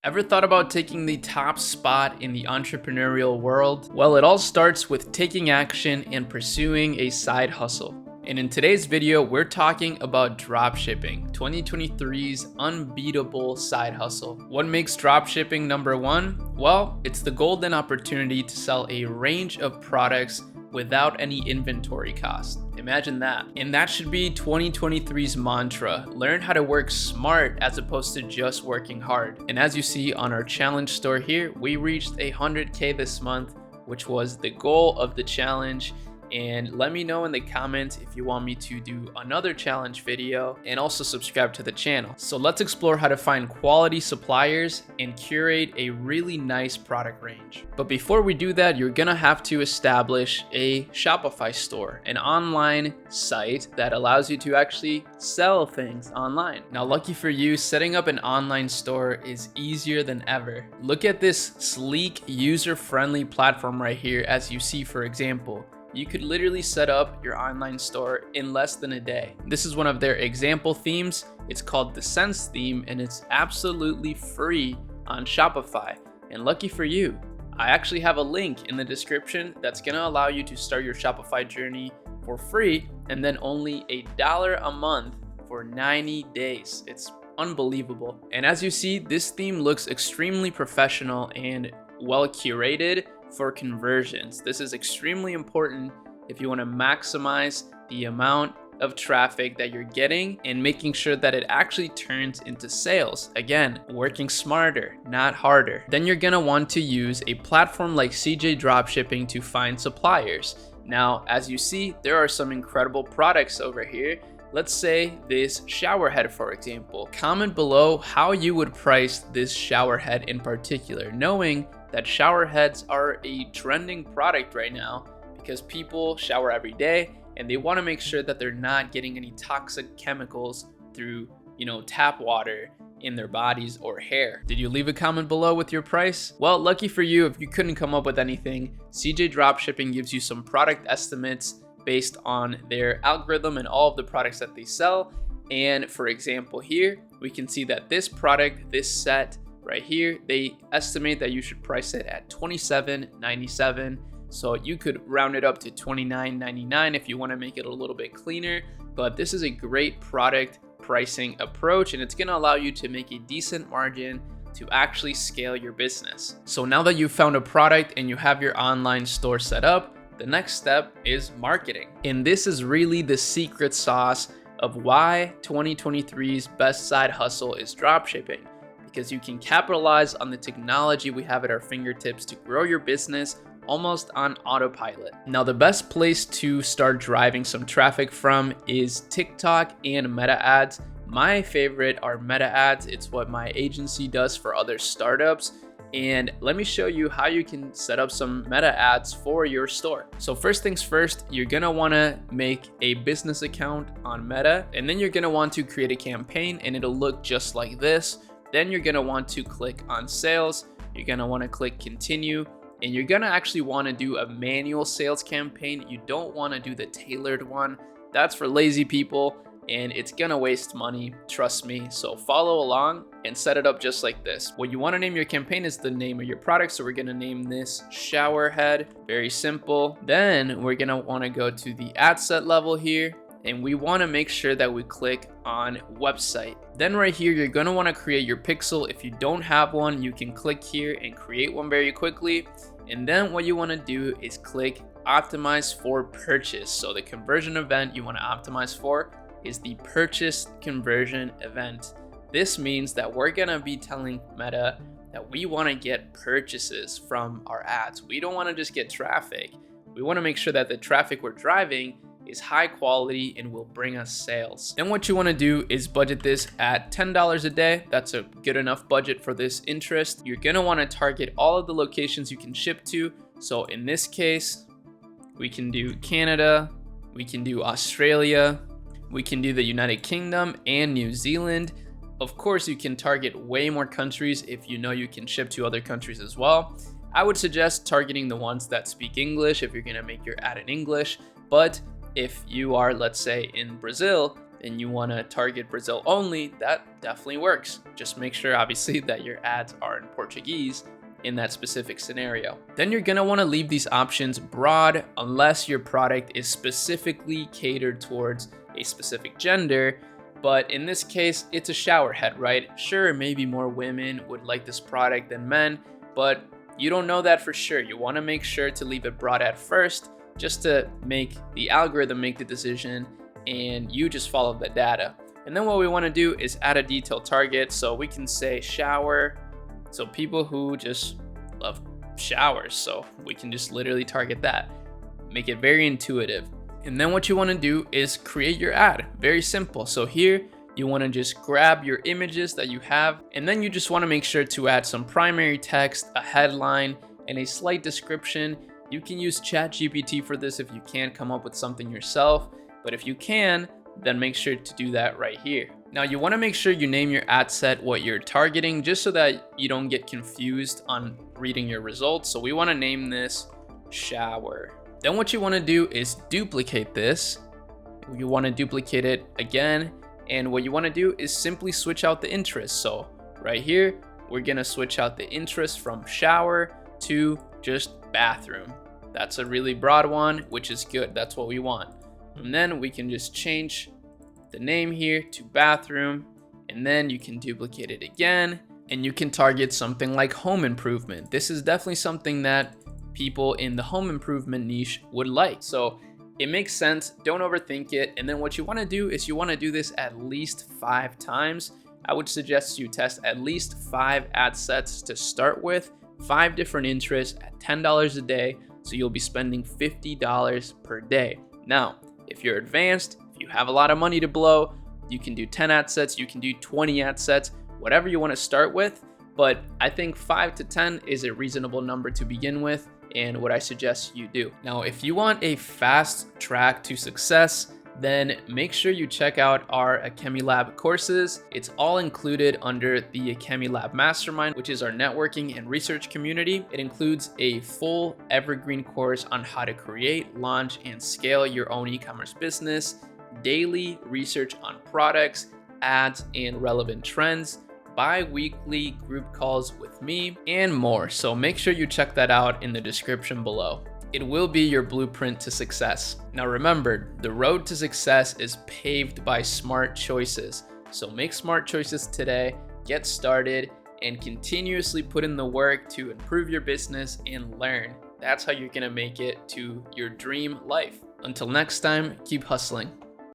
Ever thought about taking the top spot in the entrepreneurial world? Well, it all starts with taking action and pursuing a side hustle. And in today's video, we're talking about dropshipping, 2023's unbeatable side hustle. What makes dropshipping number one? Well, it's the golden opportunity to sell a range of products without any inventory cost. Imagine that. And that should be 2023's mantra. Learn how to work smart as opposed to just working hard. And as you see on our challenge store here, we reached 100K this month, which was the goal of the challenge. And let me know in the comments if you want me to do another challenge video, and also subscribe to the channel. So let's explore how to find quality suppliers and curate a really nice product range. But before we do that, you're gonna have to establish a Shopify store, an online site that allows you to actually sell things online. Now, lucky for you, setting up an online store is easier than ever. Look at this sleek, user-friendly platform right here. As you see, for example, you could literally set up your online store in less than a day. This is one of their example themes. It's called the Sense theme, and it's absolutely free on Shopify. And lucky for you, I actually have a link in the description that's gonna allow you to start your Shopify journey for free, and then only $1 a month for 90 days. It's unbelievable. And as you see, this theme looks extremely professional and well curated for conversions. This is extremely important if you want to maximize the amount of traffic that you're getting and making sure that it actually turns into sales. Again, working smarter, not harder. Then you're gonna want to use a platform like CJ Dropshipping to find suppliers. Now, as you see, there are some incredible products over here. Let's say this shower head, for example. Comment below how you would price this shower head in particular, knowing that shower heads are a trending product right now because people shower every day and they want to make sure that they're not getting any toxic chemicals through, tap water in their bodies or hair. Did you leave a comment below with your price? Well, lucky for you, if you couldn't come up with anything, CJ Dropshipping gives you some product estimates based on their algorithm and all of the products that they sell. And for example, here we can see that this product, this set right here, they estimate that you should price it at $27.97. So you could round it up to $29.99 if you want to make it a little bit cleaner. But this is a great product pricing approach, and it's going to allow you to make a decent margin to actually scale your business. So now that you've found a product and you have your online store set up, the next step is marketing. And this is really the secret sauce of why 2023's best side hustle is dropshipping. Because you can capitalize on the technology we have at our fingertips to grow your business almost on autopilot. Now, the best place to start driving some traffic from is TikTok and Meta ads. My favorite are Meta ads. It's what my agency does for other startups. And let me show you how you can set up some Meta ads for your store. So first things first, you're gonna wanna make a business account on Meta, and then you're gonna want to create a campaign, and it'll look just like this. Then you're gonna want to click on sales. You're gonna wanna click continue, and you're gonna actually wanna do a manual sales campaign. You don't wanna do the tailored one. That's for lazy people, and it's gonna waste money, trust me. So follow along and set it up just like this. What you wanna name your campaign is the name of your product. So we're gonna name this shower head, very simple. Then we're gonna wanna go to the ad set level here, and we want to make sure that we click on website. Then right here, you're going to want to create your pixel. If you don't have one, you can click here and create one very quickly. And then what you want to do is click optimize for purchase. So the conversion event you want to optimize for is the purchase conversion event. This means that we're going to be telling Meta that we want to get purchases from our ads. We don't want to just get traffic. We want to make sure that the traffic we're driving is high quality and will bring us sales. Then what you want to do is budget this at $10 a day. That's a good enough budget for this interest. You're going to want to target all of the locations you can ship to. So in this case, we can do Canada, we can do Australia, we can do the United Kingdom and New Zealand. Of course, you can target way more countries if you know you can ship to other countries as well. I would suggest targeting the ones that speak English if you're going to make your ad in English. But if you are, let's say, in Brazil, and you want to target Brazil only, that definitely works. Just make sure, obviously, that your ads are in Portuguese in that specific scenario. Then you're gonna want to leave these options broad unless your product is specifically catered towards a specific gender. But in this case, it's a shower head, right? Sure, maybe more women would like this product than men, but you don't know that for sure. You want to make sure to leave it broad at first, just to make the algorithm make the decision and you just follow the data. And then what we want to do is add a detailed target. So we can say shower. So people who just love showers. So we can just literally target that. Make it very intuitive. And then what you want to do is create your ad. Very simple. So here you want to just grab your images that you have, and then you just want to make sure to add some primary text, a headline, and a slight description. You can use ChatGPT for this if you can't come up with something yourself, but if you can, then make sure to do that right here. Now you want to make sure you name your ad set what you're targeting, just so that you don't get confused on reading your results. So we want to name this shower. Then what you want to do is duplicate this. You want to duplicate it again. And what you want to do is simply switch out the interest. So right here, we're going to switch out the interest from shower to just bathroom. That's a really broad one, which is good. That's what we want. And then we can just change the name here to bathroom. And then you can duplicate it again. And you can target something like home improvement. This is definitely something that people in the home improvement niche would like. So it makes sense, don't overthink it. And then what you want to do is you want to do this at least 5 times. I would suggest you test at least 5 ad sets to start with, 5 different interests at $10 a day. So you'll be spending $50 per day. Now, if you're advanced, if you have a lot of money to blow, you can do 10 ad sets, you can do 20 ad sets, whatever you want to start with. But I think 5 to 10 is a reasonable number to begin with, and what I suggest you do. Now, if you want a fast track to success, then make sure you check out our Akemi Lab courses. It's all included under the Akemi Lab Mastermind, which is our networking and research community. It includes a full evergreen course on how to create, launch, and scale your own e-commerce business, daily research on products, ads, and relevant trends, bi-weekly group calls with me, and more. So make sure you check that out in the description below. It will be your blueprint to success. Now remember, the road to success is paved by smart choices. So make smart choices today, get started, and continuously put in the work to improve your business and learn. That's how you're gonna make it to your dream life. Until next time, keep hustling.